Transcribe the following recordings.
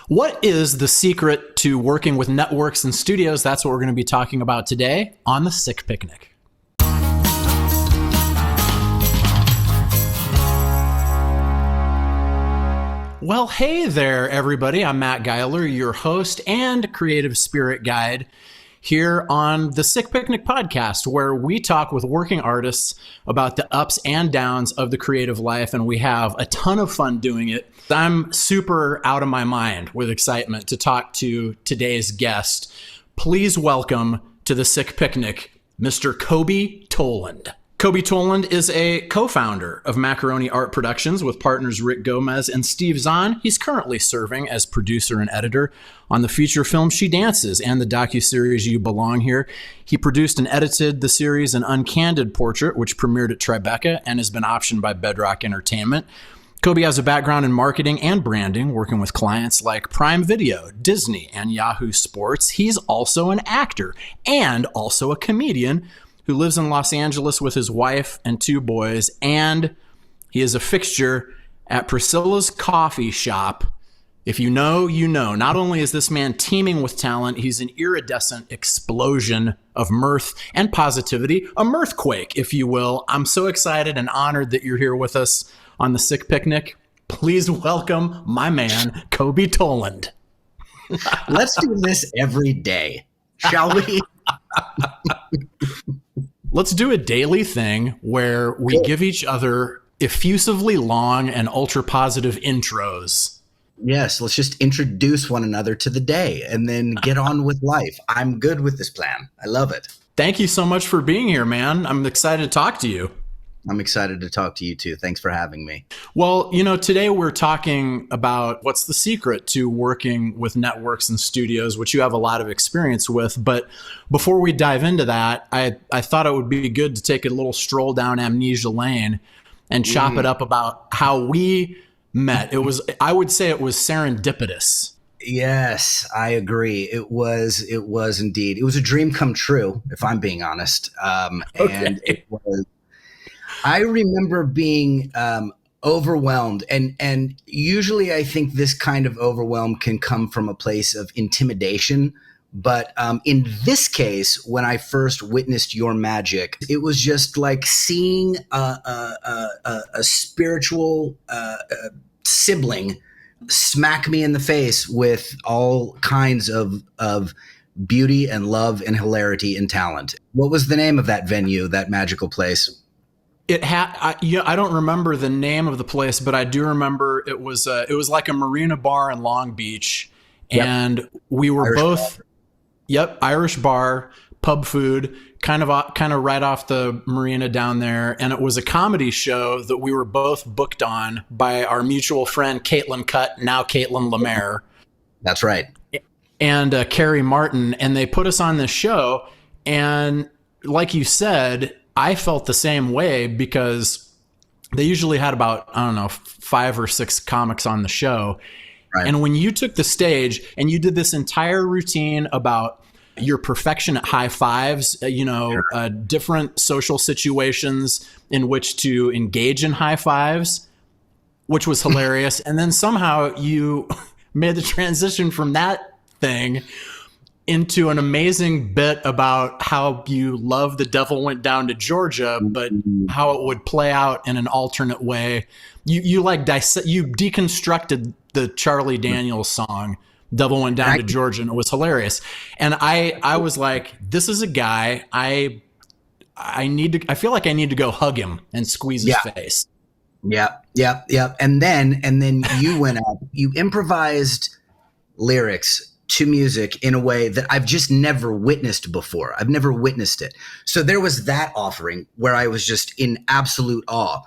What is the secret to working with networks and studios? That's what we're going to be talking about today on The Sick Picnic. Well, hey there, everybody. I'm Matt Geiler, your host and creative spirit guide here on the Sick Picnic podcast, where we talk with working artists about the ups and downs of the creative life, and we have a ton of fun doing it. I'm super out of my mind with excitement to talk to today's guest. Please welcome to the Sick Picnic, Mr. Coby Toland. Coby Toland is a co-founder of Macaroni Art Productions with partners Rick Gomez and Steve Zahn. He's currently serving as producer and editor on the feature film She Dances and the docuseries You Belong Here. He produced and edited the series An Uncandid Portrait, which premiered at Tribeca and has been optioned by Bedrock Entertainment. Coby has a background in marketing and branding, working with clients like Prime Video, Disney, and Yahoo Sports. He's also an actor and also a comedian who lives in Los Angeles with his wife and two boys, and he is a fixture at Priscilla's Coffee Shop. If you know, you know. Not only is this man teeming with talent, he's an iridescent explosion of mirth and positivity, a mirthquake, if you will. I'm so excited and honored that you're here with us on the Sick Picnic. Please welcome my man, Coby Toland. Let's do this every day, shall we? Let's do a daily thing where we give each other effusively long and ultra positive intros. Yes, let's just introduce one another to the day and then get on with life. I'm good with this plan. I love it. Thank you so much for being here, man. I'm excited to talk to you. I'm excited to talk to you too. Thanks for having me. Well, today we're talking about what's the secret to working with networks and studios, which you have a lot of experience with. But before we dive into that, I thought it would be good to take a little stroll down amnesia lane and chop it up about how we met. I would say it was serendipitous. Yes, I agree. It was indeed. It was a dream come true, if I'm being honest. Okay. And it was. I remember being overwhelmed, and usually I think this kind of overwhelm can come from a place of intimidation. But in this case, when I first witnessed your magic, it was just like seeing a spiritual sibling smack me in the face with all kinds of beauty and love and hilarity and talent. What was the name of that venue, that magical place? I don't remember the name of the place, but I do remember it was like a marina bar in Long Beach, and we were both, Irish bar, pub food, kind of right off the marina down there, and it was a comedy show that we were both booked on by our mutual friend Caitlin Cutt, now Caitlin Lemaire. That's right, and Carrie Martin, and they put us on this show, and like you said, I felt the same way because they usually had about, 5 or 6 comics on the show. Right. And when you took the stage and you did this entire routine about your perfection at high fives, different social situations in which to engage in high fives, which was hilarious. And then somehow you made the transition from that thing into an amazing bit about how you love The Devil Went Down to Georgia, but how it would play out in an alternate way. You deconstructed the Charlie Daniels song, Devil Went Down to Georgia, and it was hilarious. And I was like, this is a guy I feel like I need to go hug him and squeeze his face. Yeah. And then you went up, you improvised lyrics to music in a way that I've just never witnessed before. I've never witnessed it. So there was that offering where I was just in absolute awe.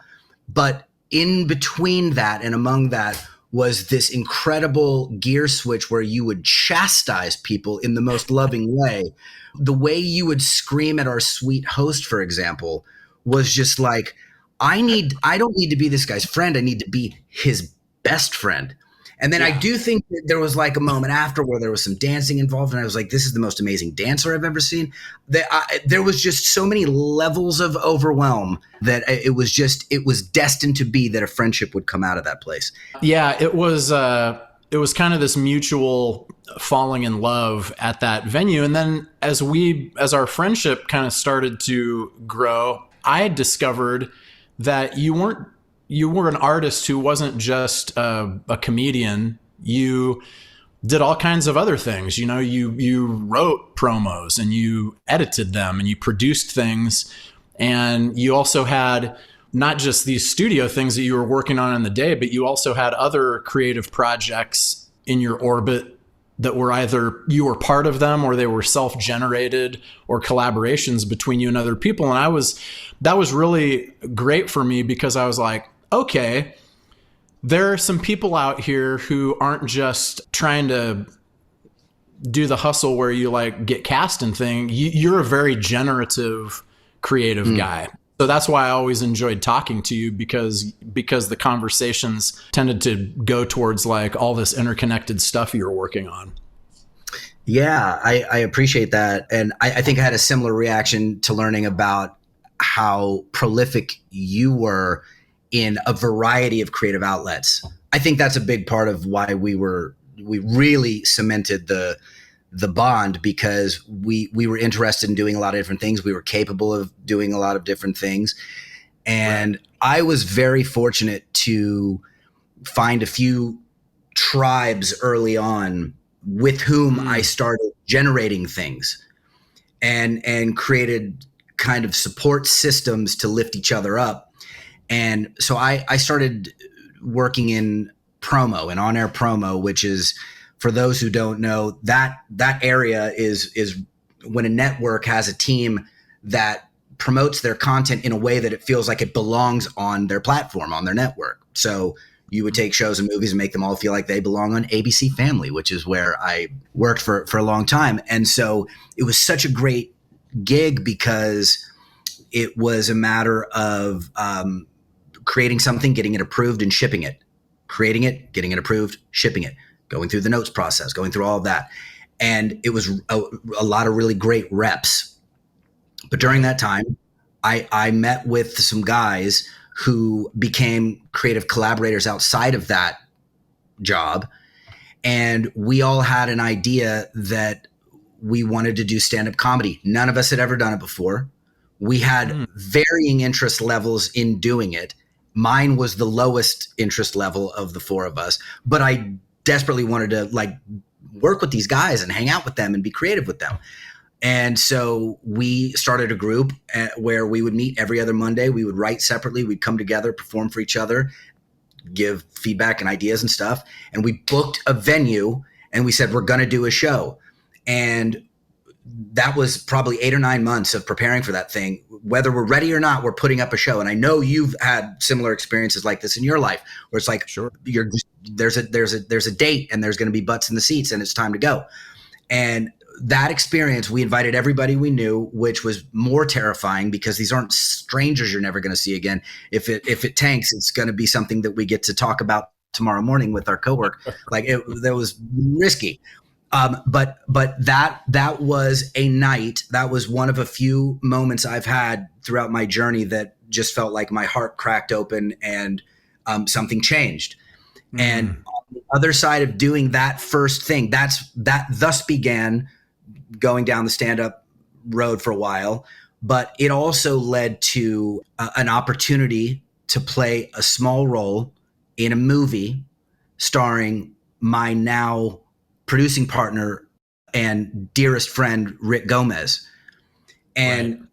But in between that and among that was this incredible gear switch where you would chastise people in the most loving way. The way you would scream at our sweet host, for example, was just like, I don't need to be this guy's friend. I need to be his best friend. And then I do think that there was like a moment after where there was some dancing involved, and I was like, this is the most amazing dancer I've ever seen. There was just so many levels of overwhelm that it was destined to be that a friendship would come out of that place. Yeah, it was it was kind of this mutual falling in love at that venue. And then as our friendship kind of started to grow, I had discovered that you were an artist who wasn't just a comedian. You did all kinds of other things. You know, you wrote promos and you edited them and you produced things. And you also had not just these studio things that you were working on in the day, but you also had other creative projects in your orbit that were either you were part of them or they were self-generated or collaborations between you and other people. And that was really great for me because I was like, okay, there are some people out here who aren't just trying to do the hustle where you like get cast and thing. You're a very generative, creative guy. So that's why I always enjoyed talking to you because the conversations tended to go towards like all this interconnected stuff you're working on. Yeah, I appreciate that. And I think I had a similar reaction to learning about how prolific you were in a variety of creative outlets. I think that's a big part of why we really cemented the bond, because we were interested in doing a lot of different things. We were capable of doing a lot of different things. And right. I was very fortunate to find a few tribes early on with whom I started generating things and created kind of support systems to lift each other up. And so I started working in promo and on-air promo, which is, for those who don't know, that area is when a network has a team that promotes their content in a way that it feels like it belongs on their platform, on their network. So you would take shows and movies and make them all feel like they belong on ABC Family, which is where I worked for a long time. And so it was such a great gig because it was a matter of creating something, getting it approved and shipping it, creating it, getting it approved, shipping it, going through the notes process, going through all of that. And it was a lot of really great reps. But during that time, I met with some guys who became creative collaborators outside of that job. And we all had an idea that we wanted to do stand-up comedy. None of us had ever done it before. We had varying interest levels in doing it. Mine was the lowest interest level of the four of us, but I desperately wanted to like work with these guys and hang out with them and be creative with them. And so we started a group where we would meet every other Monday. We would write separately. We'd come together, perform for each other, give feedback and ideas and stuff. And we booked a venue and we said, we're going to do a show. And that was probably 8 or 9 months of preparing for that thing. Whether we're ready or not, we're putting up a show. And I know you've had similar experiences like this in your life, where it's like, sure, there's a date and there's going to be butts in the seats and it's time to go. And that experience, we invited everybody we knew, which was more terrifying because these aren't strangers you're never going to see again. If it tanks, it's going to be something that we get to talk about tomorrow morning with our coworker. That was risky. But that was a night. That was one of a few moments I've had throughout my journey that just felt like my heart cracked open and something changed. And on the other side of doing that first thing, that thus began going down the stand-up road for a while. But it also led to an opportunity to play a small role in a movie starring my now producing partner and dearest friend, Rick Gomez. And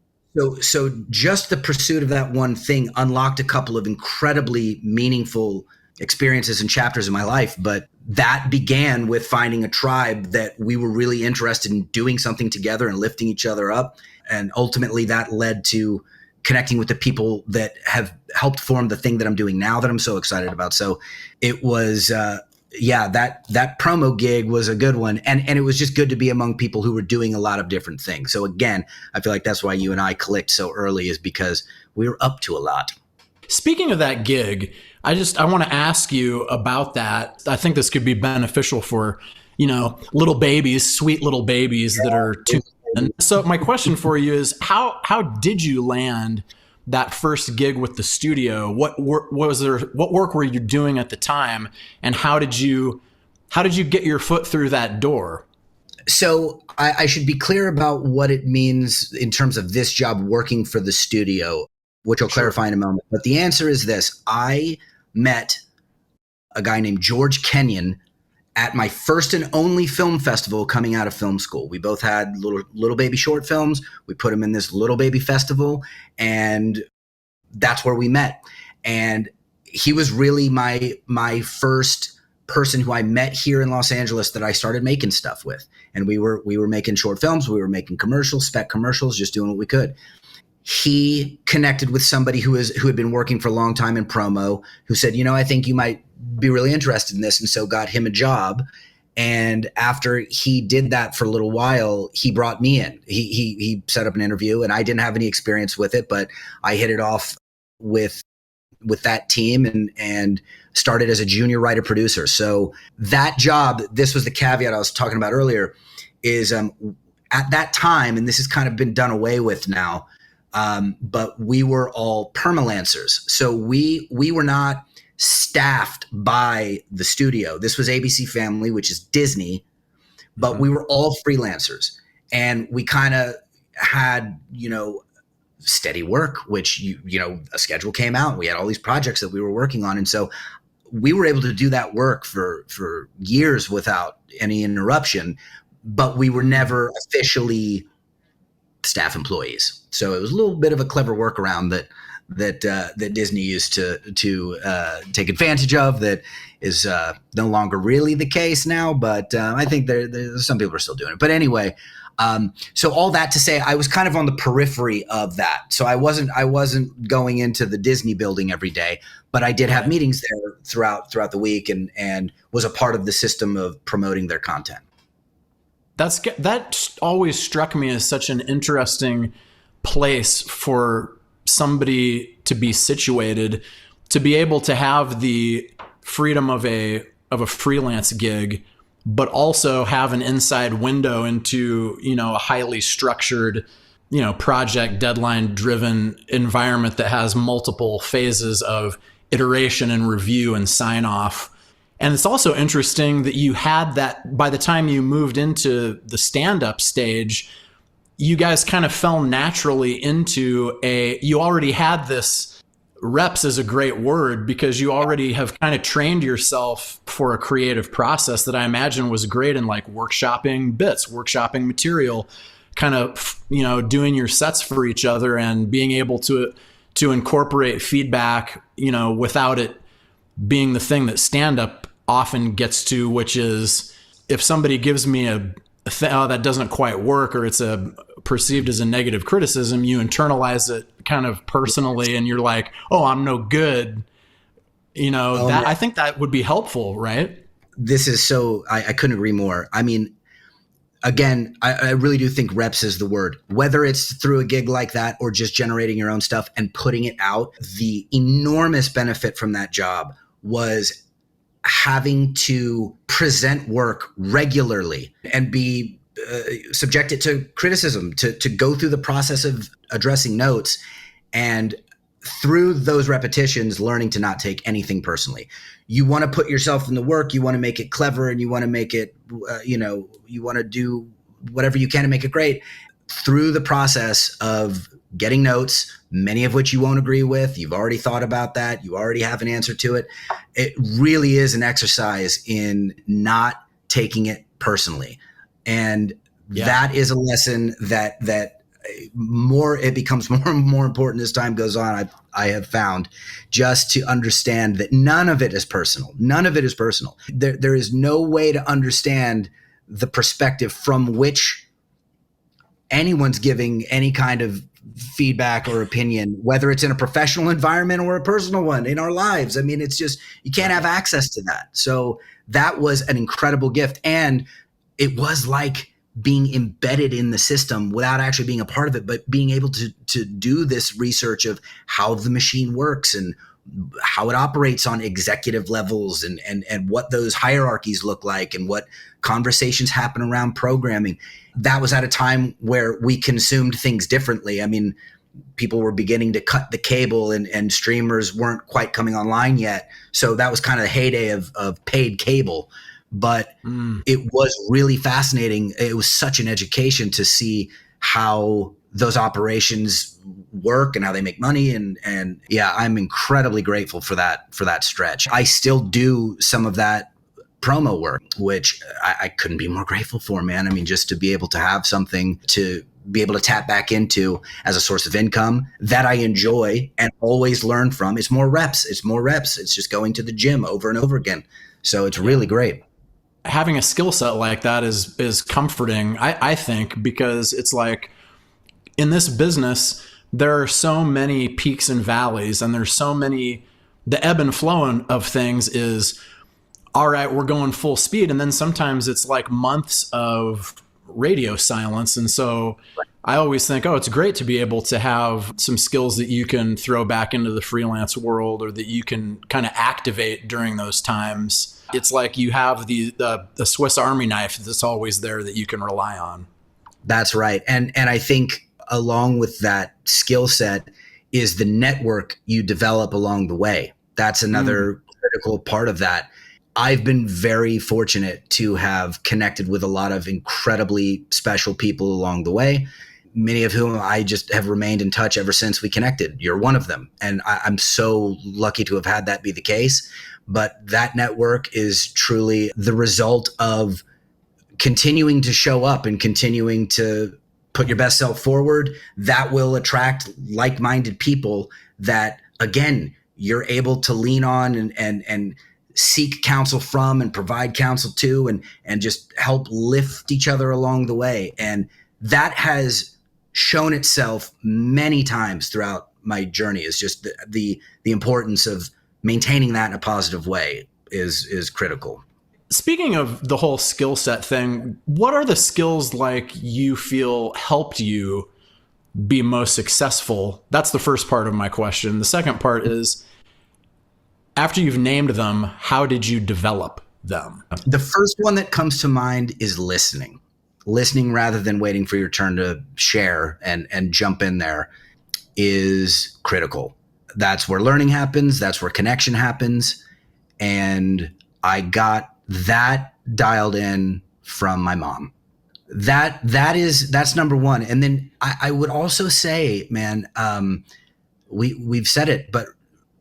so just the pursuit of that one thing unlocked a couple of incredibly meaningful experiences and chapters in my life. But that began with finding a tribe that we were really interested in doing something together and lifting each other up. And ultimately that led to connecting with the people that have helped form the thing that I'm doing now that I'm so excited about. So it was, that promo gig was a good one. And it was just good to be among people who were doing a lot of different things. So again, I feel like that's why you and I clicked so early, is because we were up to a lot. Speaking of that gig, I want to ask you about that. I think this could be beneficial for, little babies, sweet little babies that are tuned in. So my question for you is, how did you land that first gig with the studio? What work were you doing at the time, and how did you how did you get your foot through that door? So I should be clear about what it means in terms of this job working for the studio, which I'll clarify in a moment. But the answer is this. I met a guy named George Kenyon at my first and only film festival coming out of film school. We both had little baby short films. We put them in this little baby festival, and that's where we met. And he was really my first person who I met here in Los Angeles that I started making stuff with. And we were making short films. We were making commercials, spec commercials, just doing what we could. He connected with somebody who had been working for a long time in promo, who said, I think you might be really interested in this. And so got him a job. And after he did that for a little while, he brought me in. He set up an interview, and I didn't have any experience with it, but I hit it off with that team and started as a junior writer producer. So that job, this was the caveat I was talking about earlier, is at that time, and this has kind of been done away with now, but we were all permalancers. So we were not staffed by the studio. This was ABC Family, which is Disney, but we were all freelancers, and we kind of had, steady work, which, a schedule came out. We had all these projects that we were working on. And so we were able to do that work for years without any interruption, but we were never officially staff employees. So it was a little bit of a clever workaround that Disney used to take advantage of. That is no longer really the case now, but I think there's some people are still doing it. But anyway, so all that to say, I was kind of on the periphery of that. So I wasn't going into the Disney building every day, but I did have meetings there throughout the week and was a part of the system of promoting their content. That always struck me as such an interesting place for somebody to be situated, to be able to have the freedom of a freelance gig, but also have an inside window into, a highly structured, project deadline driven environment that has multiple phases of iteration and review and sign off. And it's also interesting that you had that by the time you moved into the stand-up stage, you guys kind of fell naturally into you already had this. Reps is a great word because you already have kind of trained yourself for a creative process that I imagine was great in like workshopping bits, workshopping material, kind of, doing your sets for each other and being able to incorporate feedback, without it being the thing that stand-up often gets to, which is if somebody gives me that doesn't quite work, or it's perceived as a negative criticism, you internalize it kind of personally, and you're like, "Oh, I'm no good." I think that would be helpful, right? This is so. I couldn't agree more. I mean, again, I really do think reps is the word. Whether it's through a gig like that or just generating your own stuff and putting it out, the enormous benefit from that job was having to present work regularly and be subjected to criticism, to go through the process of addressing notes, and through those repetitions, learning to not take anything personally. You want to put yourself in the work, you want to make it clever, and you want to make it, you want to do whatever you can to make it great. Through the process of getting notes, many of which you won't agree with, you've already thought about that, you already have an answer to it. It really is an exercise in not taking it personally. And that is a lesson that it becomes more and more important as time goes on. I have found, just to understand that none of it is personal. None of it is personal. There is no way to understand the perspective from which anyone's giving any kind of feedback or opinion, whether it's in a professional environment or a personal one in our lives. I mean, it's just, you can't have access to that. So that was an incredible gift. And it was like being embedded in the system without actually being a part of it, but being able to do this research of how the machine works and how it operates on executive levels and what those hierarchies look like and what conversations happen around programming. That was at a time where we consumed things differently. I mean, people were beginning to cut the cable and streamers weren't quite coming online yet. So that was kind of the heyday of paid cable. but it was really fascinating. It was such an education to see how those operations work and how they make money. And yeah, I'm incredibly grateful for that stretch. I still do some of that promo work, which I couldn't be more grateful for, man. I mean, just to be able to have something to be able to tap back into as a source of income that I enjoy and always learn from. It's more reps. It's just going to the gym over and over again. So it's really great. Having a skill set like that is comforting, I think, because it's like in this business, there are so many peaks and valleys, and there's so many, the ebb and flow of things is, all right, we're going full speed. And then sometimes it's like months of radio silence. And so I always think, oh, it's great to be able to have some skills that you can throw back into the freelance world, or that you can kind of activate during those times. It's like you have the Swiss Army knife that's always there that you can rely on. That's right. And I think along with that skill set is the network you develop along the way. That's another critical part of that. I've been very fortunate to have connected with a lot of incredibly special people along the way, many of whom I just have remained in touch ever since we connected. You're one of them. And I'm so lucky to have had that be the case. But that network is truly the result of continuing to show up and continuing to put your best self forward. That will attract like-minded people that, again, you're able to lean on and seek counsel from and provide counsel to, and just help lift each other along the way. And that has shown itself many times throughout my journey. Is just the importance of maintaining that in a positive way is critical. Speaking of the whole skill set thing, what are the skills like you feel helped you be most successful? That's the first part of my question. The second part is, after you've named them, how did you develop them? The first one that comes to mind is listening. Listening rather than waiting for your turn to share and jump in there is critical. That's where learning happens. That's where connection happens. And I got that dialed in from my mom. That's number one. And then I would also say, man, we've said it, but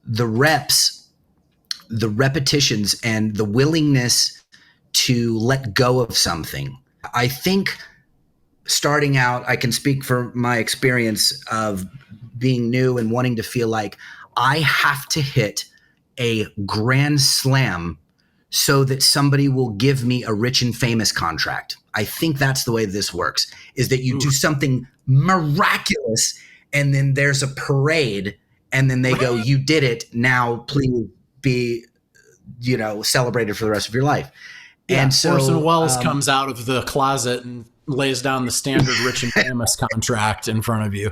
the reps, the repetitions, and the willingness to let go of something. I think starting out, I can speak for my experience of being new and wanting to feel like I have to hit a grand slam so that somebody will give me a rich and famous contract. I think that's the way this works, is that you do something miraculous and then there's a parade and then they go, you did it. Now please be, celebrated for the rest of your life. Yeah, and so Orson Welles comes out of the closet and lays down the standard rich and famous contract in front of you.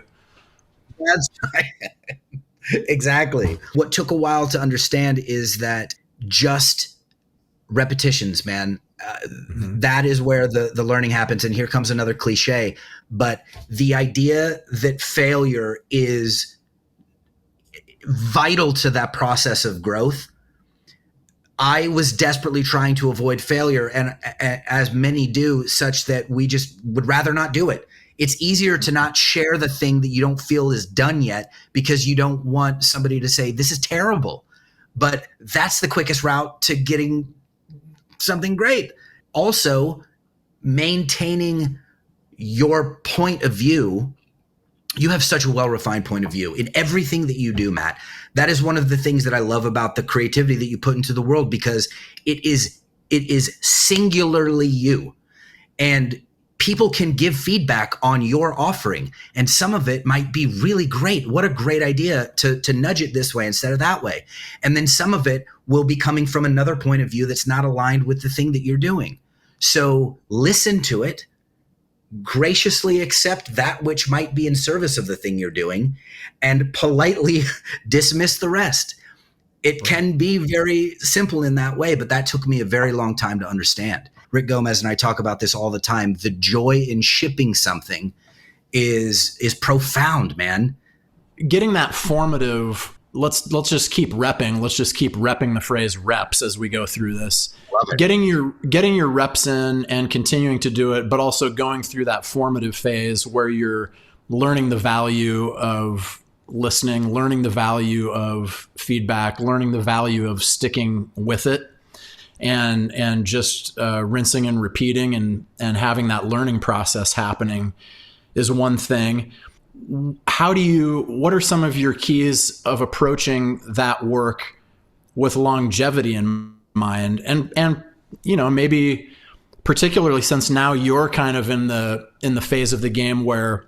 That's right. Exactly. What took a while to understand is that just repetitions, man, that is where the learning happens. And here comes another cliche, but the idea that failure is vital to that process of growth. I was desperately trying to avoid failure, and as many do, such that we just would rather not do it. It's easier to not share the thing that you don't feel is done yet because you don't want somebody to say, this is terrible. But that's the quickest route to getting something great. Also, maintaining your point of view. You have such a well-refined point of view in everything that you do, Matt. That is one of the things that I love about the creativity that you put into the world, because it is singularly you. And people can give feedback on your offering, and some of it might be really great. What a great idea to nudge it this way instead of that way. And then some of it will be coming from another point of view that's not aligned with the thing that you're doing. So listen to it, graciously accept that which might be in service of the thing you're doing, and politely dismiss the rest. It can be very simple in that way, but that took me a very long time to understand. Rick Gomez and I talk about this all the time. The joy in shipping something is profound, man. Getting that formative let's just keep repping. Let's just keep repping the phrase reps as we go through this. Love it. Getting your reps in and continuing to do it, but also going through that formative phase where you're learning the value of listening, learning the value of feedback, learning the value of sticking with it, and just rinsing and repeating and having that learning process happening is one thing. What are some of your keys of approaching that work with longevity in mind? And maybe particularly since now you're kind of in the phase of the game where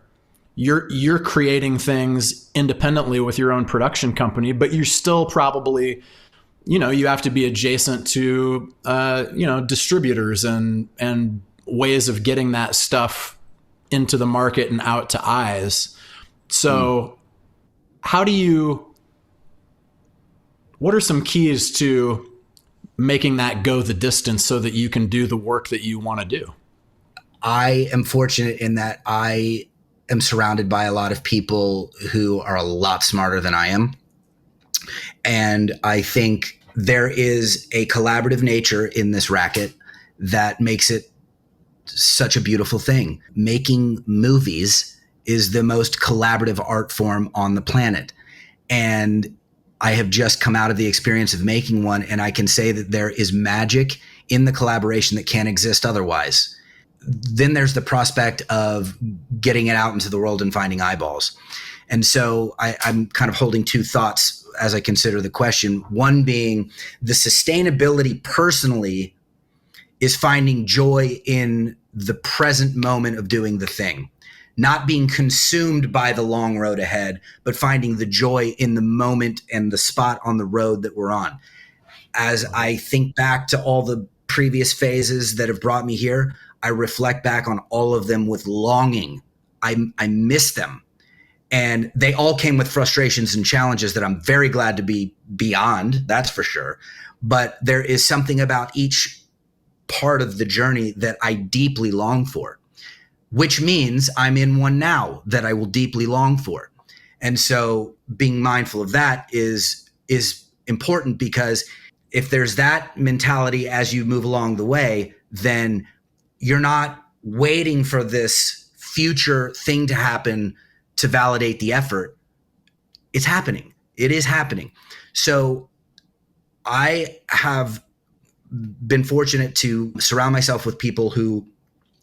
you're creating things independently with your own production company, but you're still probably, you have to be adjacent to, distributors and ways of getting that stuff into the market and out to eyes. So what are some keys to making that go the distance so that you can do the work that you want to do? I am fortunate in that I am surrounded by a lot of people who are a lot smarter than I am. And I think there is a collaborative nature in this racket that makes it such a beautiful thing. Making movies is the most collaborative art form on the planet. And I have just come out of the experience of making one, and I can say that there is magic in the collaboration that can't exist otherwise. Then there's the prospect of getting it out into the world and finding eyeballs. And so I'm kind of holding two thoughts as I consider the question. One being the sustainability personally is finding joy in the present moment of doing the thing, not being consumed by the long road ahead, but finding the joy in the moment and the spot on the road that we're on. As I think back to all the previous phases that have brought me here, I reflect back on all of them with longing. I miss them. And they all came with frustrations and challenges that I'm very glad to be beyond, that's for sure. But there is something about each part of the journey that I deeply long for, which means I'm in one now that I will deeply long for. And so being mindful of that is important, because if there's that mentality as you move along the way, then you're not waiting for this future thing to happen to validate the effort. It's happening. It is happening. So I have been fortunate to surround myself with people who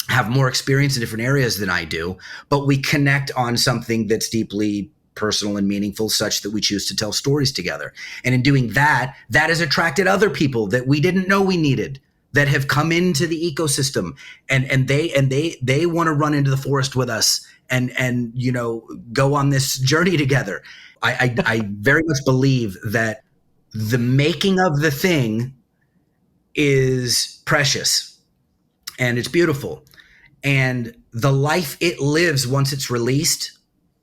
have more experience in different areas than I do, but we connect on something that's deeply personal and meaningful, such that we choose to tell stories together. And in doing that, that has attracted other people that we didn't know we needed, that have come into the ecosystem, and they want to run into the forest with us and go on this journey together. I very much believe that the making of the thing is precious and it's beautiful, and the life it lives once it's released,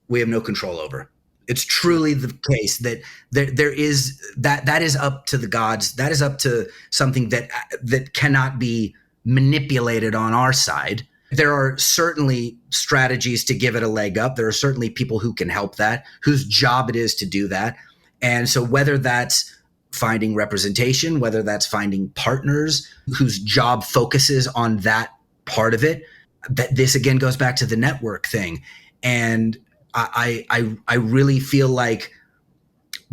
we have no control over. It's truly the case that there is that is up to the gods. That is up to something that cannot be manipulated on our side. There are certainly strategies to give it a leg up. There are certainly people who can help that, whose job it is to do that. And so whether that's finding representation, whether that's finding partners whose job focuses on that part of it, that this again goes back to the network thing. And I really feel like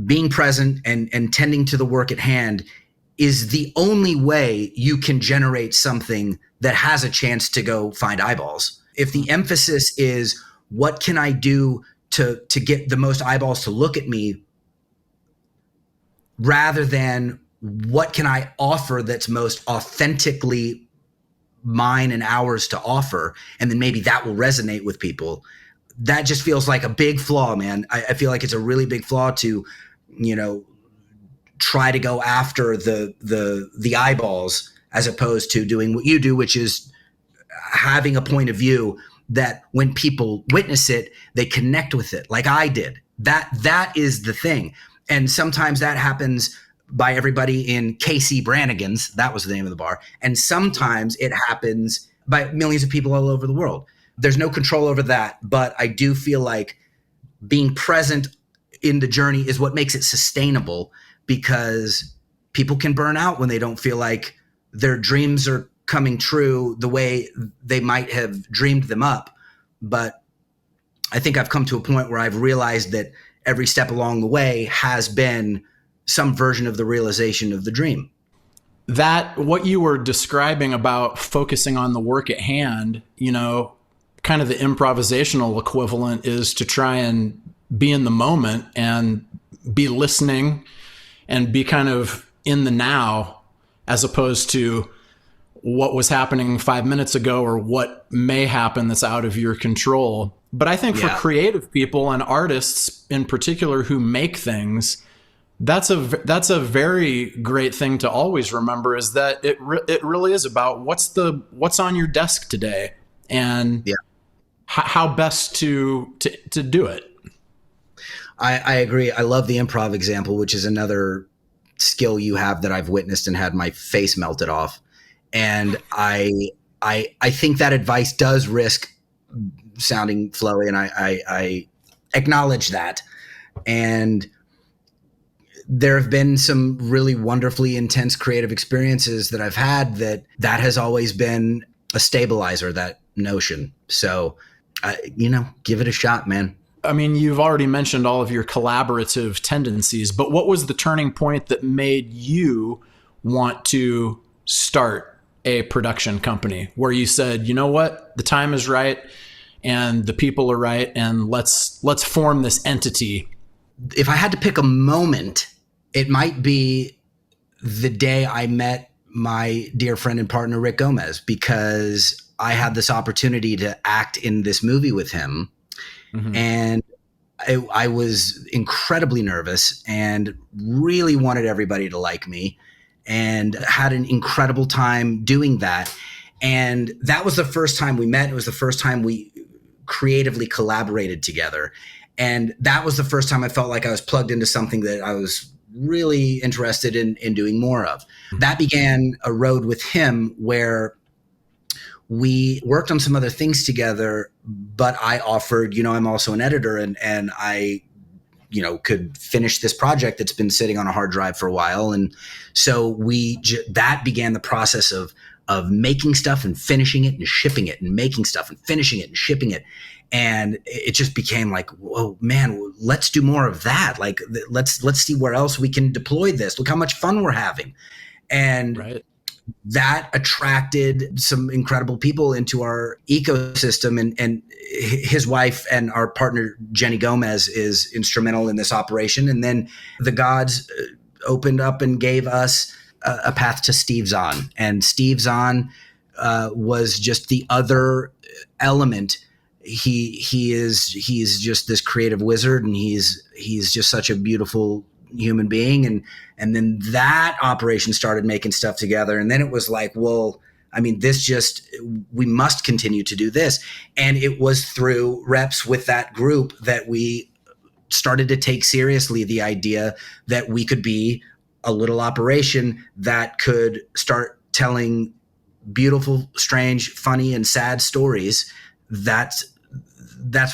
being present and tending to the work at hand is the only way you can generate something that has a chance to go find eyeballs. If the emphasis is what can I do to get the most eyeballs to look at me, rather than what can I offer that's most authentically mine and ours to offer, and then maybe that will resonate with people, that just feels like a big flaw, man. I feel like it's a really big flaw to, try to go after the eyeballs as opposed to doing what you do, which is having a point of view that when people witness it, they connect with it like I did. That is the thing. And sometimes that happens by everybody in KC Brannigan's, that was the name of the bar. And sometimes it happens by millions of people all over the world. There's no control over that, but I do feel like being present in the journey is what makes it sustainable, because people can burn out when they don't feel like their dreams are coming true the way they might have dreamed them up. But I think I've come to a point where I've realized that every step along the way has been some version of the realization of the dream. That, what you were describing about focusing on the work at hand, kind of the improvisational equivalent is to try and be in the moment and be listening and be kind of in the now, as opposed to what was happening 5 minutes ago or what may happen that's out of your control. But I think for creative people and artists in particular who make things, that's a very great thing to always remember, is that it really is about what's on your desk today and how best to do it. I agree. I love the improv example, which is another skill you have that I've witnessed and had my face melted off. And I think that advice does risk sounding flowy, and I acknowledge that. And there have been some really wonderfully intense creative experiences that I've had that has always been a stabilizer, that notion. So, give it a shot, man. I mean, you've already mentioned all of your collaborative tendencies, but what was the turning point that made you want to start a production company where you said, you know what, the time is right and the people are right, and let's form this entity? If I had to pick a moment, it might be the day I met my dear friend and partner, Rick Gomez, because I had this opportunity to act in this movie with him. Mm-hmm. And I was incredibly nervous and really wanted everybody to like me, and had an incredible time doing that. And that was the first time we met. It was the first time we creatively collaborated together. And that was the first time I felt like I was plugged into something that I was really interested in doing more of. Mm-hmm. That began a road with him where we worked on some other things together, but I offered, I'm also an editor, and I, could finish this project that's been sitting on a hard drive for a while. And so that began the process of making stuff and finishing it and shipping it, and making stuff and finishing it and shipping it. And it just became like, whoa, man, let's do more of that. Like, let's see where else we can deploy this. Look how much fun we're having. And right. That attracted some incredible people into our ecosystem, and his wife and our partner, Jenny Gomez, is instrumental in this operation. And then the gods opened up and gave us a path to Steve Zahn. And Steve Zahn was just the other element. He's just this creative wizard, and he's just such a beautiful human being. And then that operation started making stuff together. And then it was like, well, I mean, we must continue to do this. And it was through reps with that group that we started to take seriously the idea that we could be a little operation that could start telling beautiful, strange, funny, and sad stories. That's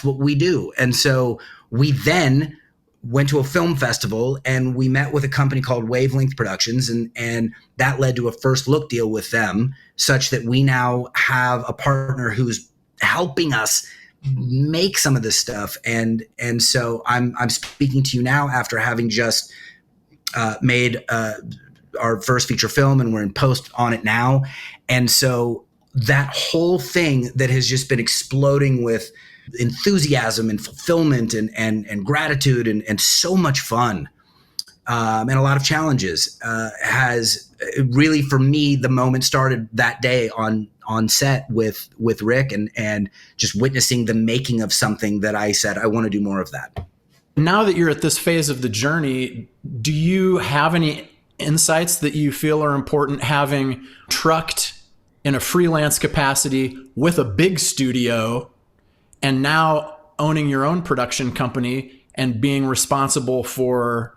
what we do. And so we then went to a film festival, and we met with a company called Wavelength Productions, and that led to a first look deal with them, such that we now have a partner who's helping us make some of this stuff. And so I'm speaking to you now after having just made our first feature film, and we're in post on it now. And so that whole thing that has just been exploding with enthusiasm and fulfillment and gratitude and so much fun and a lot of challenges has really, for me, the moment started that day on set with Rick and just witnessing the making of something that I said, I want to do more of that. Now that you're at this phase of the journey, do you have any insights that you feel are important, having trucked in a freelance capacity with a big studio and now owning your own production company and being responsible for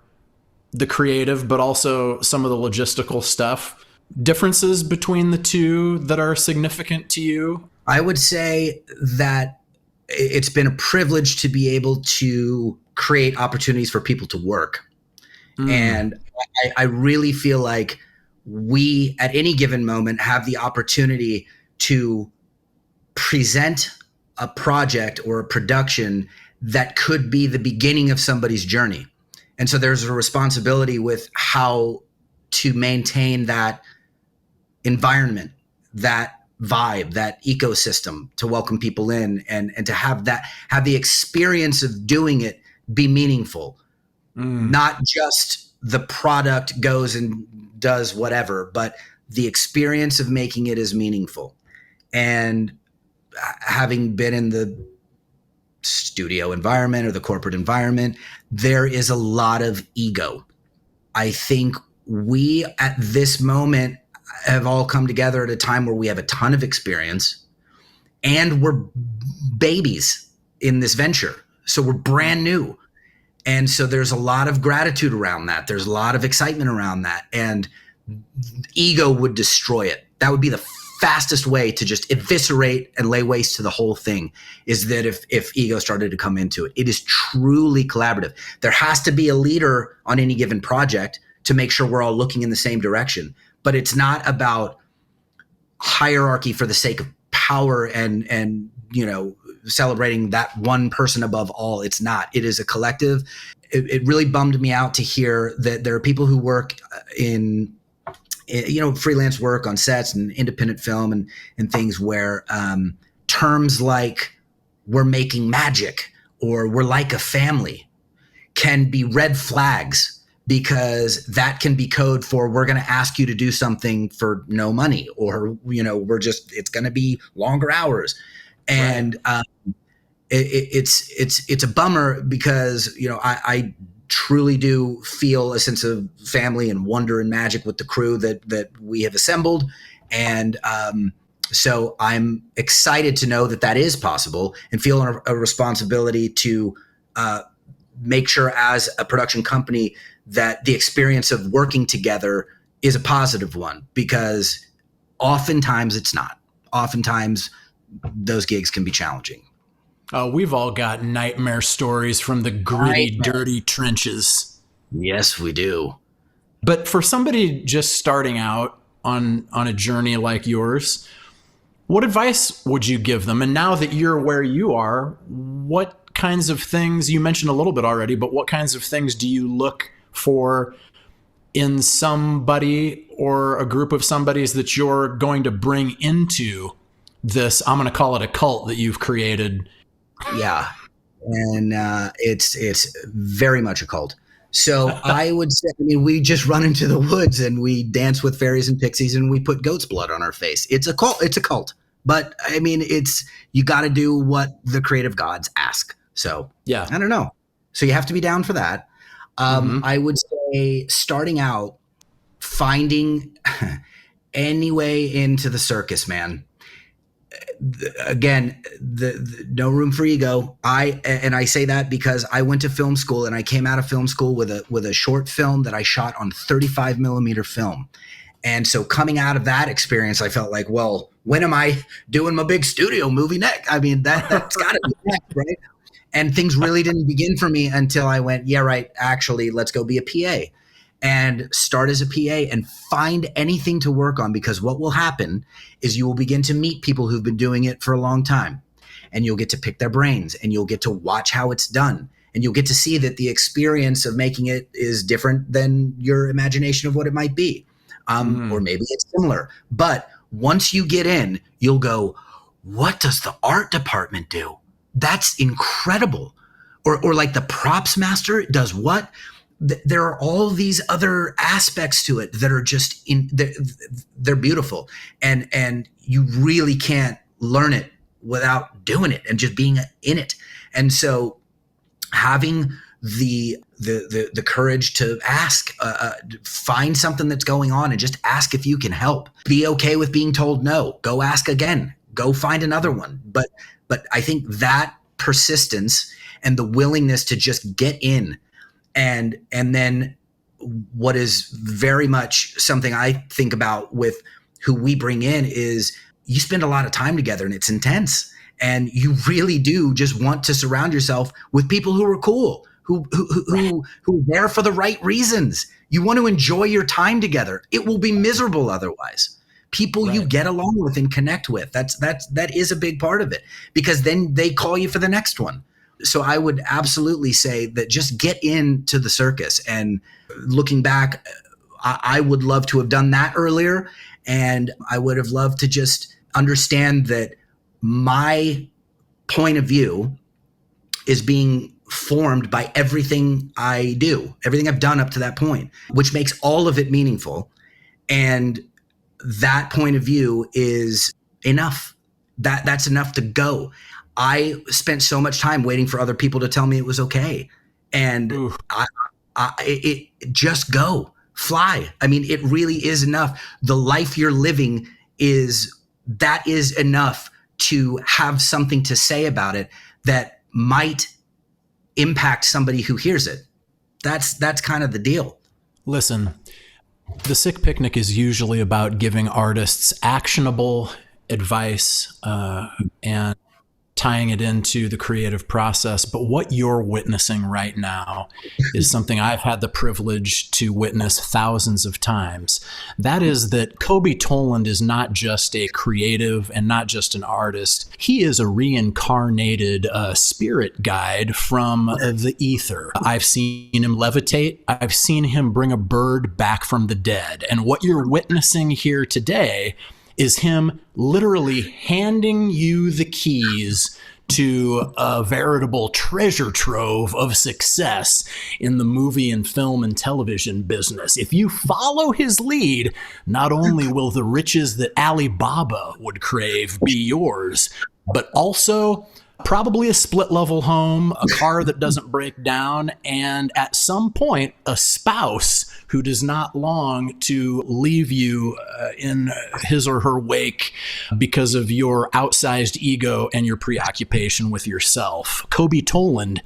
the creative, but also some of the logistical stuff? Differences between the two that are significant to you? I would say that it's been a privilege to be able to create opportunities for people to work. And I really feel like we, at any given moment, have the opportunity to present a project or a production that could be the beginning of somebody's journey. And so there's a responsibility with how to maintain that environment, that vibe, that ecosystem, to welcome people in, and to have the experience of doing it be meaningful. Not just the product goes and does whatever, but the experience of making it is meaningful. And having been in the studio environment or the corporate environment, there is a lot of ego. I think we at this moment have all come together at a time where we have a ton of experience and we're babies in this venture. So we're brand new. And so there's a lot of gratitude around that. There's a lot of excitement around that. And ego would destroy it. That would be the fastest way to just eviscerate and lay waste to the whole thing, is that if ego started to come into it. It is truly collaborative. There has to be a leader on any given project to make sure we're all looking in the same direction. But it's not about hierarchy for the sake of power and celebrating that one person above all. It's not. It is a collective. It really bummed me out to hear that there are people who work in freelance work on sets and independent film and things where terms like "we're making magic" or "we're like a family" can be red flags, because that can be code for "we're going to ask you to do something for no money," or it's going to be longer hours. And it's a bummer, because I truly do feel a sense of family and wonder and magic with the crew that we have assembled. And so I'm excited to know that is possible, and feel a responsibility to make sure as a production company that the experience of working together is a positive one, because oftentimes it's not. Oftentimes those gigs can be challenging. We've all got nightmare stories from the gritty, dirty trenches. Yes, we do. But for somebody just starting out on a journey like yours, what advice would you give them? And now that you're where you are, what kinds of things, you mentioned a little bit already, but what kinds of things do you look for in somebody or a group of somebodies that you're going to bring into this, I'm going to call it a cult, that you've created? Yeah. And it's very much a cult. So I would say, we just run into the woods and we dance with fairies and pixies and we put goat's blood on our face. It's a cult. It's a cult. But you got to do what the creative gods ask. So yeah, I don't know. So you have to be down for that. I would say, starting out, finding any way into the circus, man. Again, the no room for ego. I say that because I went to film school, and I came out of film school with a short film that I shot on 35 millimeter film. And so coming out of that experience, I felt like, well, when am I doing my big studio movie next? That's got to be next, right? And things really didn't begin for me until I went, yeah, right, actually, let's go be a PA. And start as a PA and find anything to work on, because what will happen is you will begin to meet people who've been doing it for a long time, and you'll get to pick their brains, and you'll get to watch how it's done, and you'll get to see that the experience of making it is different than your imagination of what it might be. Or maybe it's similar. But once you get in, you'll go, what does the art department do? That's incredible. Or like the props master does what? There are all these other aspects to it that are just they're beautiful, and you really can't learn it without doing it and just being in it. And so having the courage to ask, find something that's going on and just ask if you can help. Be okay with being told no. Go ask again. Go find another one. But I think that persistence and the willingness to just get in. And then what is very much something I think about with who we bring in is you spend a lot of time together and it's intense. And you really do just want to surround yourself with people who are cool, who are there for the right reasons. You want to enjoy your time together. It will be miserable otherwise. People you get along with and connect with. That is a big part of it, because then they call you for the next one. So I would absolutely say that just get into the circus. And looking back, I would love to have done that earlier. And I would have loved to just understand that my point of view is being formed by everything I do, everything I've done up to that point, which makes all of it meaningful. And that point of view is enough. That's enough to go. I spent so much time waiting for other people to tell me it was okay. And it just go, fly. I mean, it really is enough. The life you're living is enough to have something to say about it that might impact somebody who hears it. That's kind of the deal. Listen, the Sick Picnic is usually about giving artists actionable advice and tying it into the creative process. But what you're witnessing right now is something I've had the privilege to witness thousands of times. That is that Coby Toland is not just a creative and not just an artist. He is a reincarnated spirit guide from the ether. I've seen him levitate. I've seen him bring a bird back from the dead. And what you're witnessing here today is him literally handing you the keys to a veritable treasure trove of success in the movie and film and television business. If you follow his lead, not only will the riches that Alibaba would crave be yours, but also probably a split-level home, a car that doesn't break down, and at some point, a spouse who does not long to leave you in his or her wake because of your outsized ego and your preoccupation with yourself. Coby Toland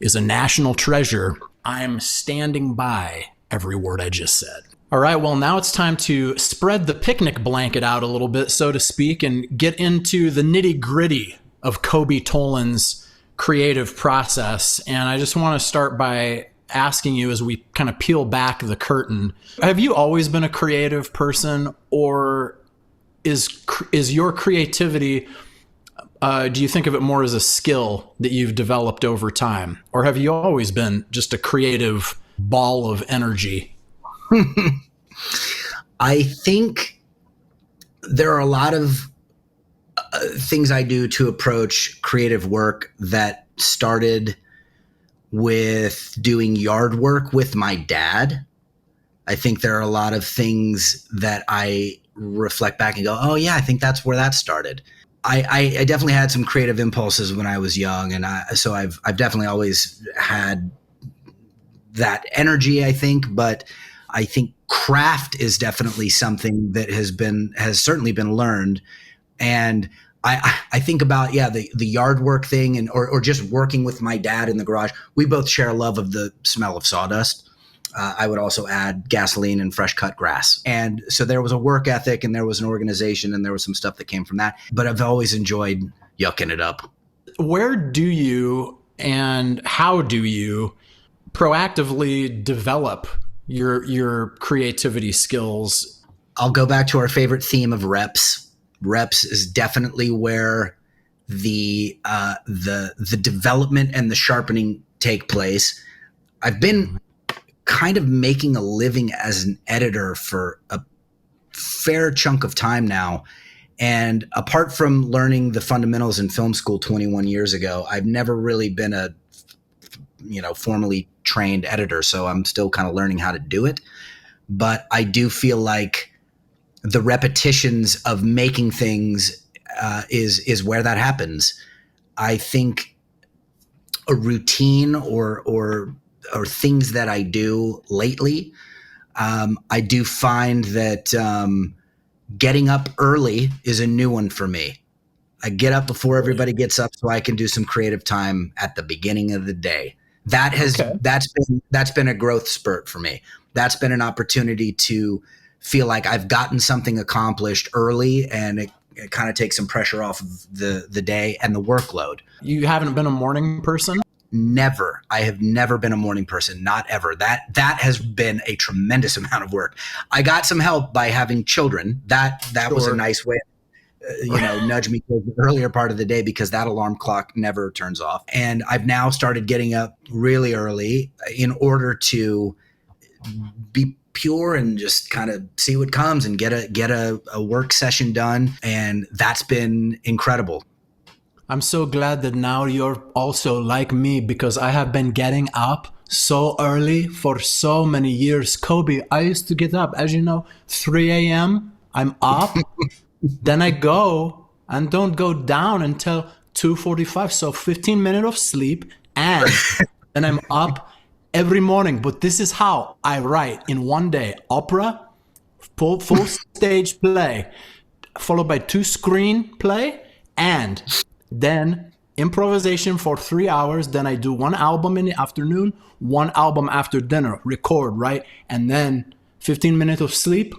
is a national treasure. I'm standing by every word I just said. All right, well, now it's time to spread the picnic blanket out a little bit, so to speak, and get into the nitty-gritty of Coby Toland's creative process. And I just want to start by asking you, as we kind of peel back the curtain, have you always been a creative person, or is your creativity, do you think of it more as a skill that you've developed over time? Or have you always been just a creative ball of energy? I think there are a lot of things I do to approach creative work that started with doing yard work with my dad. I think there are a lot of things that I reflect back and go, oh yeah, I think that's where that started. I definitely had some creative impulses when I was young, and so I've definitely always had that energy, I think. But I think craft is definitely something that has certainly been learned. And I think about, the yard work thing or just working with my dad in the garage. We both share a love of the smell of sawdust. I would also add gasoline and fresh cut grass. And so there was a work ethic, and there was an organization, and there was some stuff that came from that. But I've always enjoyed yucking it up. Where do you and how do you proactively develop your creativity skills? I'll go back to our favorite theme of reps. Reps is definitely where the development and the sharpening take place. I've been kind of making a living as an editor for a fair chunk of time now. And apart from learning the fundamentals in film school 21 years ago, I've never really been a formally trained editor. So I'm still kind of learning how to do it. But I do feel like the repetitions of making things is where that happens. I think a routine or things that I do lately, I do find that getting up early is a new one for me. I get up before everybody gets up so I can do some creative time at the beginning of the day. That's been a growth spurt for me. That's been an opportunity to feel like I've gotten something accomplished early, and it kind of takes some pressure off of the day and the workload. You haven't been a morning person? I have never been a morning person, not ever. That has been a tremendous amount of work. I got some help by having children. That was a nice way, nudge me towards the earlier part of the day, because that alarm clock never turns off. And I've now started getting up really early in order to be pure and just kind of see what comes and get a work session done. And that's been incredible. I'm so glad that now you're also like me, because I have been getting up so early for so many years. Coby, I used to get up, as you know, 3 a.m. I'm up, then I go and don't go down until 2:45. So 15 minutes of sleep, and then I'm up every morning. But this is how I write in one day: opera, full stage play, followed by 2 screenplay, and then improvisation for 3 hours. Then I do 1 album in the afternoon, 1 album after dinner, record, right? And then 15 minutes of sleep,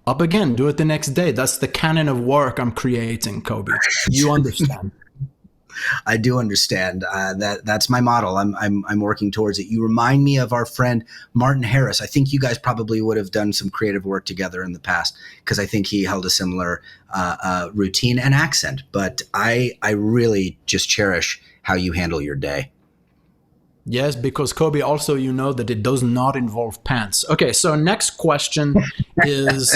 up again, do it the next day. That's the canon of work I'm creating, Coby. You understand. I do understand. That's my model. I'm working towards it. You remind me of our friend Martin Harris. I think you guys probably would have done some creative work together in the past, because I think he held a similar routine and accent. But I really just cherish how you handle your day. Yes, because Coby, also, you know that it does not involve pants. Okay, so next question is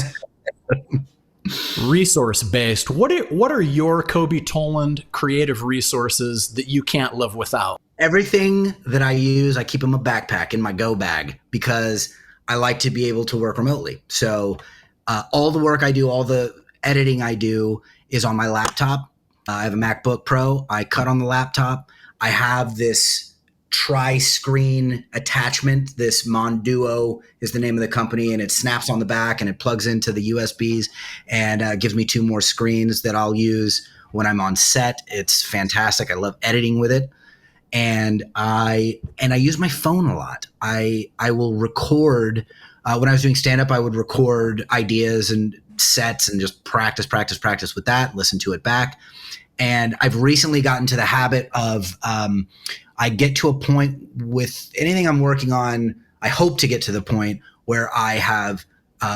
resource-based. What are your Coby Toland creative resources that you can't live without? Everything that I use, I keep in my backpack, in my go bag, because I like to be able to work remotely. So all the work I do, all the editing I do is on my laptop. I have a MacBook Pro. I cut on the laptop. I have this tri-screen attachment. This Monduo is the name of the company, and it snaps on the back and it plugs into the USBs and gives me 2 more screens that I'll use when I'm on set. It's fantastic. I love editing with it. And I use my phone a lot. I will record, when I was doing stand-up, I would record ideas and sets and just practice with that, listen to it back. And I've recently gotten to the habit of, I get to a point with anything I'm working on, I hope to get to the point where I have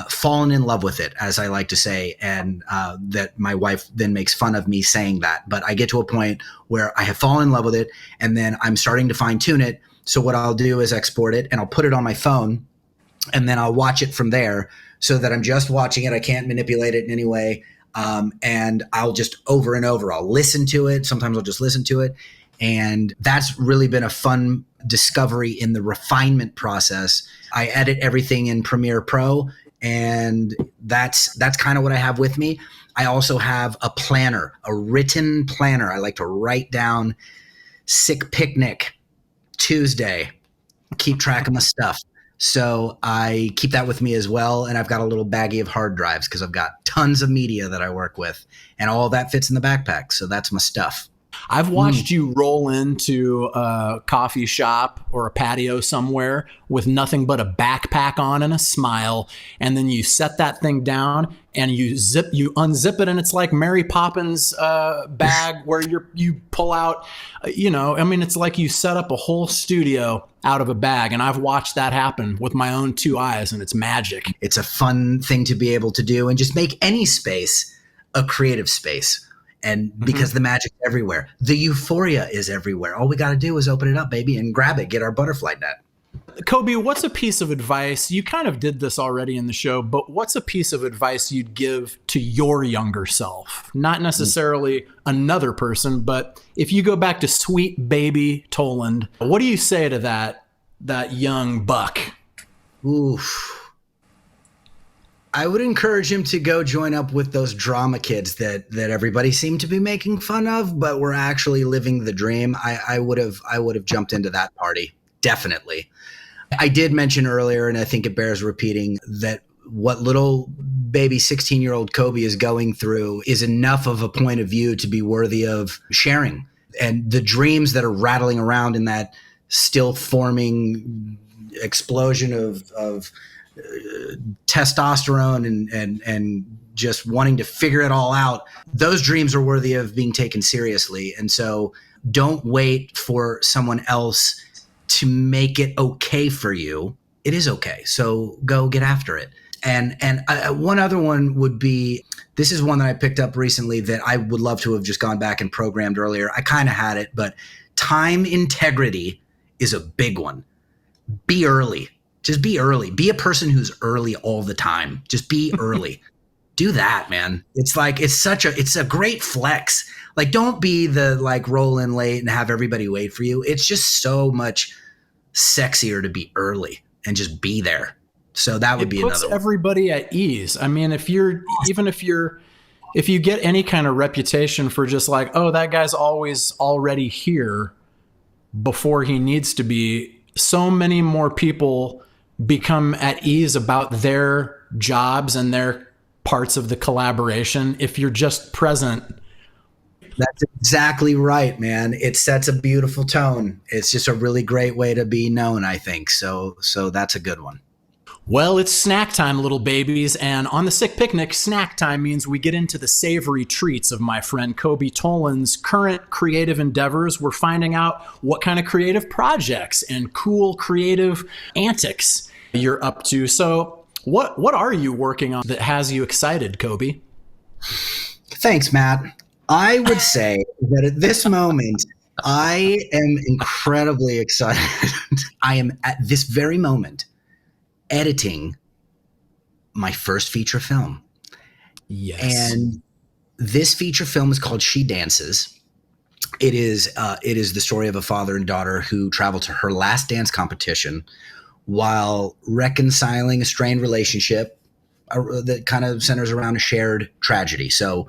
fallen in love with it, as I like to say, and that my wife then makes fun of me saying that. But I get to a point where I have fallen in love with it, and then I'm starting to fine tune it. So what I'll do is export it, and I'll put it on my phone, and then I'll watch it from there, so that I'm just watching it. I can't manipulate it in any way. And I'll just over and over, I'll listen to it. Sometimes I'll just listen to it. And that's really been a fun discovery in the refinement process. I edit everything in Premiere Pro, and that's kind of what I have with me. I also have a planner, a written planner. I like to write down sick picnic Tuesday, keep track of my stuff. So I keep that with me as well. And I've got a little baggie of hard drives, because I've got tons of media that I work with, and all of that fits in the backpack. So that's my stuff. I've watched you roll into a coffee shop or a patio somewhere with nothing but a backpack on and a smile, and then you set that thing down and you unzip it, and it's like Mary Poppins bag where you pull out, it's like you set up a whole studio out of a bag, and I've watched that happen with my own 2 eyes, and it's magic. It's a fun thing to be able to do and just make any space a creative space. And because the magic's everywhere, the euphoria is everywhere. All we got to do is open it up, baby, and grab it, get our butterfly net. Coby, what's a piece of advice? You kind of did this already in the show, but what's a piece of advice you'd give to your younger self? Not necessarily another person, but if you go back to sweet baby Toland, what do you say to that young buck? Oof. I would encourage him to go join up with those drama kids that everybody seemed to be making fun of, but were actually living the dream. I would have jumped into that party. Definitely. I did mention earlier, and I think it bears repeating, that what little baby 16-year-old Coby is going through is enough of a point of view to be worthy of sharing. And the dreams that are rattling around in that still forming explosion of testosterone and just wanting to figure it all out, those dreams are worthy of being taken seriously. And so don't wait for someone else to make it okay for you. It is okay. So go get after it. And one other one would be, this is one that I picked up recently that I would love to have just gone back and programmed earlier. I kind of had it, but time integrity is a big one. Be early. Just be early. Be a person who's early all the time. Just be early. Do that, man. It's like, it's a great flex. Like, don't be the like roll in late and have everybody wait for you. It's just so much sexier to be early and just be there. So that would be another one. It puts everybody at ease. I mean, if you get any kind of reputation for just like, oh, that guy's always already here before he needs to be, so many more people become at ease about their jobs and their parts of the collaboration if you're just present. That's exactly right, man. It sets a beautiful tone. It's just a really great way to be known, I think. So that's a good one. Well, it's snack time, little babies, and on the Sick Picnic, snack time means we get into the savory treats of my friend Coby Toland's current creative endeavors. We're finding out what kind of creative projects and cool creative antics you're up to. So what are you working on that has you excited, Coby? Thanks, Matt. I would say that at this moment, I am incredibly excited. I am at this very moment editing my first feature film. Yes. And this feature film is called She Dances. It is the story of a father and daughter who travel to her last dance competition while reconciling a strained relationship that kind of centers around a shared tragedy. So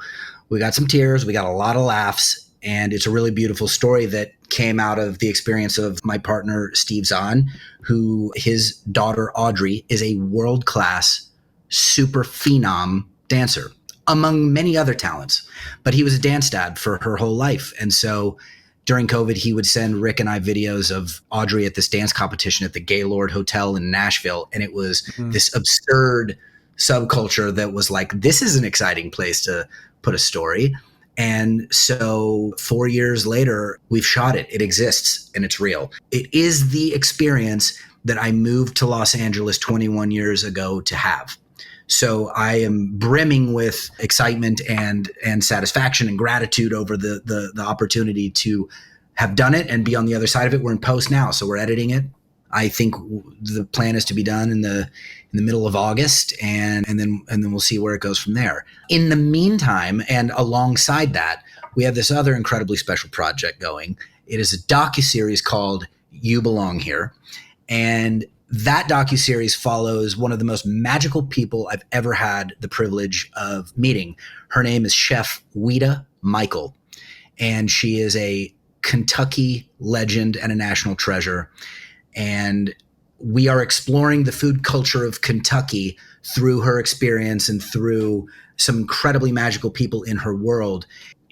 we got some tears, we got a lot of laughs, and it's a really beautiful story that came out of the experience of my partner, Steve Zahn, who his daughter, Audrey, is a world-class, super phenom dancer, among many other talents. But he was a dance dad for her whole life. And so during COVID, he would send Rick and I videos of Audrey at this dance competition at the Geiler Hotel in Nashville. And it was this absurd subculture that was like, this is an exciting place to put a story. And so 4 years later, we've shot it. It exists and it's real. It is the experience that I moved to Los Angeles 21 years ago to have. So I am brimming with excitement and satisfaction and gratitude over the opportunity to have done it and be on the other side of it. We're in post now, so we're editing it. I think the plan is to be done in the middle of August, and then we'll see where it goes from there. In the meantime, and alongside that, we have this other incredibly special project going. It is a docuseries called You Belong Here, and that docuseries follows one of the most magical people I've ever had the privilege of meeting. Her name is Chef Ouida Michael, and she is a Kentucky legend and a national treasure. And we are exploring the food culture of Kentucky through her experience and through some incredibly magical people in her world.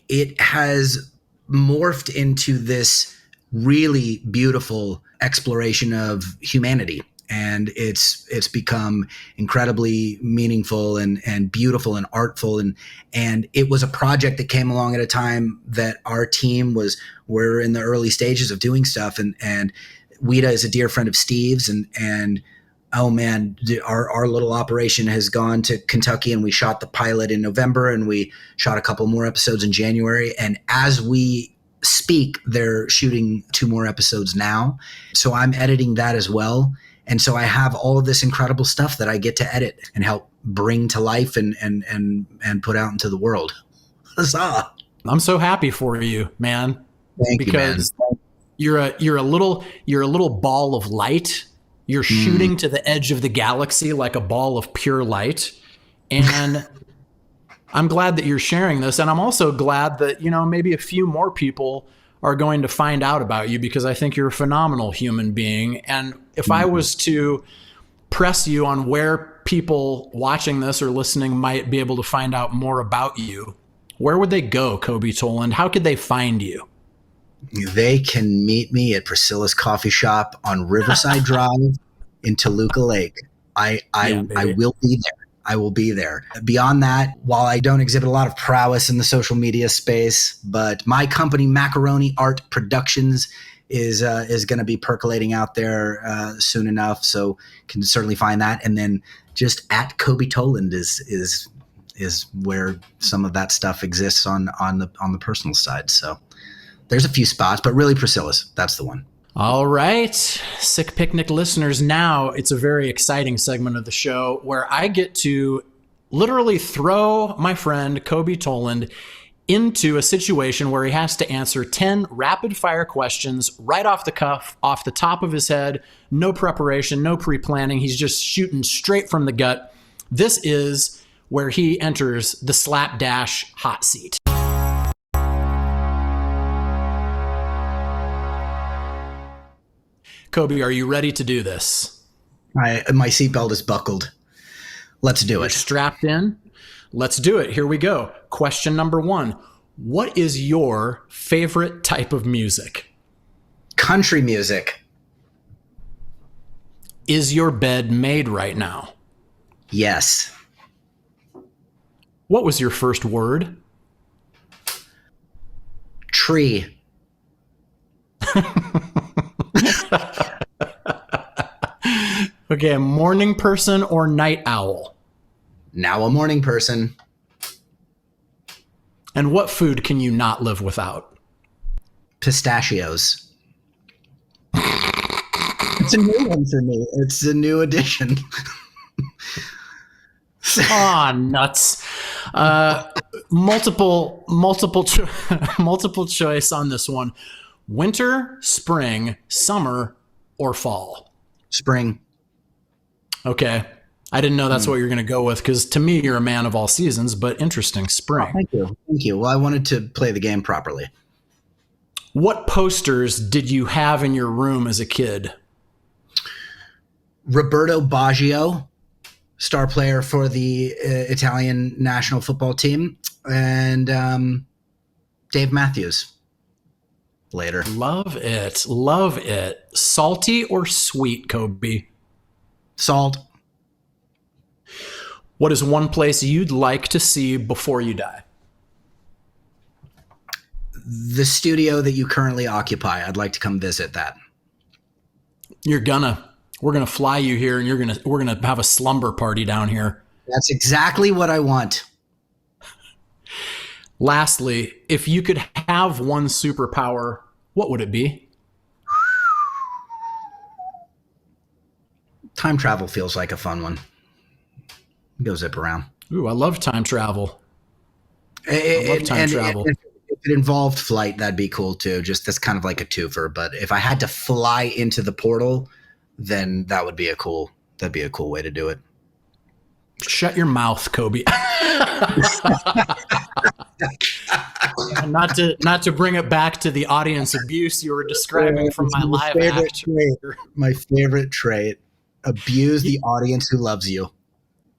It has morphed into this really beautiful exploration of humanity. And it's become incredibly meaningful and beautiful and artful. And it was a project that came along at a time that our team we're in the early stages of doing stuff. And Ouida is a dear friend of Steve's, and oh man, our little operation has gone to Kentucky, and we shot the pilot in November, and we shot a couple more episodes in January. And as we speak, they're shooting 2 more episodes now. So I'm editing that as well. And so I have all of this incredible stuff that I get to edit and help bring to life and put out into the world. Huzzah. I'm so happy for you, man. Thank you, man. You're a little ball of light. You're shooting to the edge of the galaxy like a ball of pure light. And I'm glad that you're sharing this. And I'm also glad that, maybe a few more people are going to find out about you, because I think you're a phenomenal human being. And if I was to press you on where people watching this or listening might be able to find out more about you, where would they go, Coby Toland? How could they find you? They can meet me at Priscilla's Coffee Shop on Riverside Drive in Toluca Lake. I will be there. I will be there. Beyond that, while I don't exhibit a lot of prowess in the social media space, but my company, Macaroni Art Productions, is going to be percolating out there soon enough. So can certainly find that. And then just at Coby Toland is where some of that stuff exists on the personal side. So there's a few spots, but really Priscilla's, that's the one. All right, Sick Picnic listeners, now it's a very exciting segment of the show where I get to literally throw my friend Coby Toland into a situation where he has to answer 10 rapid fire questions right off the cuff, off the top of his head, no preparation, no pre-planning. He's just shooting straight from the gut. This is where he enters the Slapdash hot seat. Coby, are you ready to do this? My seatbelt is buckled. Let's do it. You're strapped in? Let's do it. Here we go. Question number 1. What is your favorite type of music? Country music. Is your bed made right now? Yes. What was your first word? Tree. Okay, a morning person or night owl? Now a morning person. And what food can you not live without? Pistachios. It's a new one for me. It's a new addition. Aw, nuts. Multiple choice on this one. Winter, spring, summer, or fall? Spring. Okay. I didn't know that's what you're going to go with because to me, you're a man of all seasons, but interesting. Spring. Oh, thank you. Thank you. Well, I wanted to play the game properly. What posters did you have in your room as a kid? Roberto Baggio, star player for the Italian national football team, and Dave Matthews. Later. Love it. Love it. Salty or sweet, Coby? Salt. What is one place you'd like to see before you die? The studio that you currently occupy. I'd like to come visit that. We're gonna fly you here, and we're gonna have a slumber party down here. That's exactly what I want. Lastly, if you could have one superpower, what would it be? Time travel feels like a fun one. Go zip around. Ooh, I love time travel. I love time travel. If it involved flight, that'd be cool too. Just that's kind of like a twofer. But if I had to fly into the portal, then that'd be a cool way to do it. Shut your mouth, Coby. Not to bring it back to the audience abuse you were describing from my live act. My favorite trait. Abuse the audience who loves you.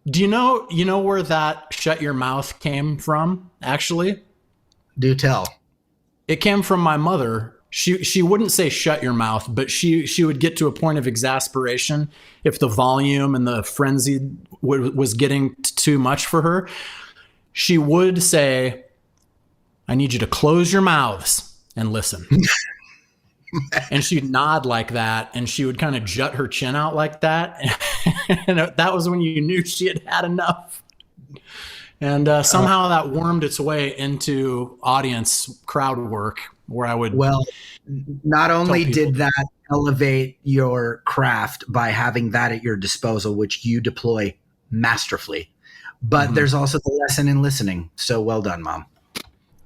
Do you know where that shut your mouth came from, actually? Do tell. It came from my mother. She wouldn't say shut your mouth, but she would get to a point of exasperation if the volume and the frenzy was getting too much for her. She would say, I need you to close your mouths and listen. And she'd nod like that, and she would kind of jut her chin out like that. And that was when you knew she had had enough. And somehow that wormed its way into audience crowd work where I would. Well, not only did that elevate your craft by having that at your disposal, which you deploy masterfully, but there's also the lesson in listening. So well done, Mom.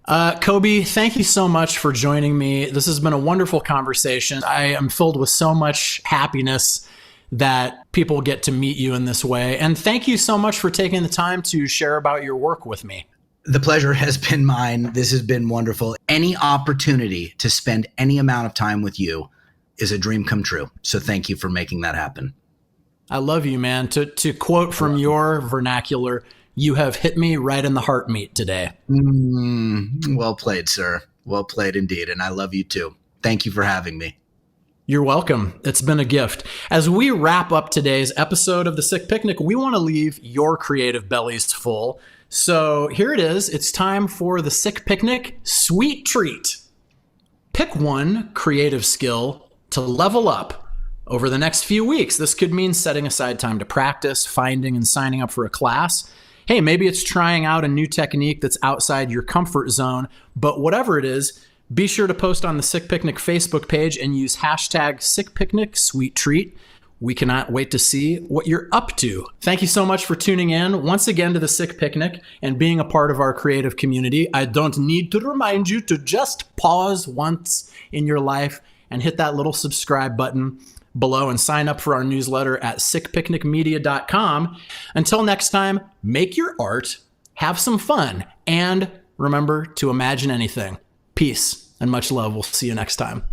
Coby, thank you so much for joining me. This has been a wonderful conversation. I am filled with so much happiness that people get to meet you in this way. And thank you so much for taking the time to share about your work with me. The pleasure has been mine. This has been wonderful. Any opportunity to spend any amount of time with you is a dream come true. So thank you for making that happen. I love you, man. To quote from your vernacular, you have hit me right in the heart meat today. Well played, sir. Well played indeed. And I love you too. Thank you for having me. You're welcome. It's been a gift. As we wrap up today's episode of The Sick Picnic, we want to leave your creative bellies full. So here it is. It's time for the Sick Picnic Sweet Treat. Pick one creative skill to level up over the next few weeks. This could mean setting aside time to practice, finding and signing up for a class. Hey, maybe it's trying out a new technique that's outside your comfort zone. But whatever it is, be sure to post on the Sick Picnic Facebook page and use hashtag #SickPicnicSweetTreat. We cannot wait to see what you're up to. Thank you so much for tuning in once again to the Sick Picnic and being a part of our creative community. I don't need to remind you to just pause once in your life and hit that little subscribe button below and sign up for our newsletter at sickpicnicmedia.com. Until next time, make your art, have some fun, and remember to imagine anything. Peace and much love. We'll see you next time.